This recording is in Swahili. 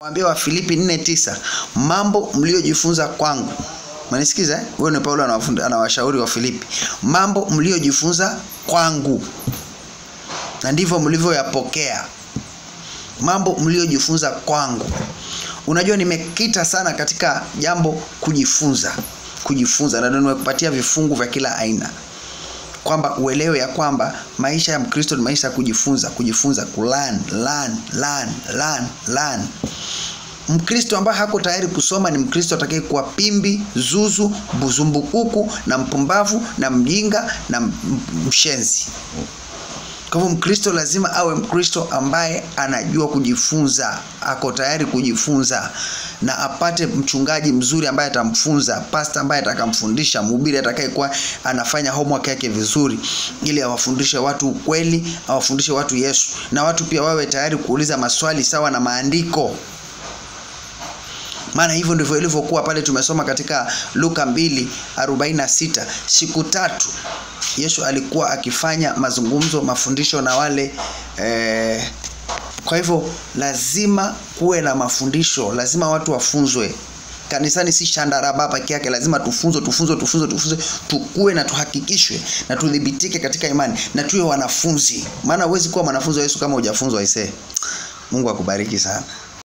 Waambia wa Filipi 4:9, mambo mliojifunza kwangu. Mnanisikiza? Huyo ni Paulo anawashauri wa Filipi. Mambo mliojifunza kwangu, na ndivyo mlivyoyapokea. Mambo mliojifunza kwangu. Unajua nimekita sana katika jambo kujifunza na ndio nimekupatia vifungu vya kila aina. Kwamba uelewe ya kwamba maisha ya Mkristo ni maisha ya kujifunza, learn. Mkristo ambaye hako tayari kusoma ni Mkristo atakaye kuwa pimbi, zuzu, buzumbukuku na mpumbavu na mjinga na mshenzi. Kwa hivyo Mkristo lazima awe Mkristo ambaye anajua kujifunza, ako tayari kujifunza, na apate mchungaji mzuri ambaye atamfunza, pastor ambaye atakamfundisha, mhubiri atakayekuwa anafanya homework yake vizuri ili awafundishe watu ukweli, awafundishe watu Yesu, na watu pia wawe tayari kuuliza maswali sawa na maandiko. Maana hivyo ndivyo ilivyokuwa pale tumesoma katika Luka 2:46. Siku 3 Yesu alikuwa akifanya mazungumzo, mafundisho na wale kwa hivyo lazima kuwe na mafundisho, lazima watu wafunzwe. Kanisani si shandaraba peke yake, lazima tufunzwe, tukue na tuhakikishwe na tudhibitike katika imani na tuwe wanafunzi. Maana huwezi kuwa mwanafunzi wa Yesu kama hujafunzwa. Mungu akubariki sana.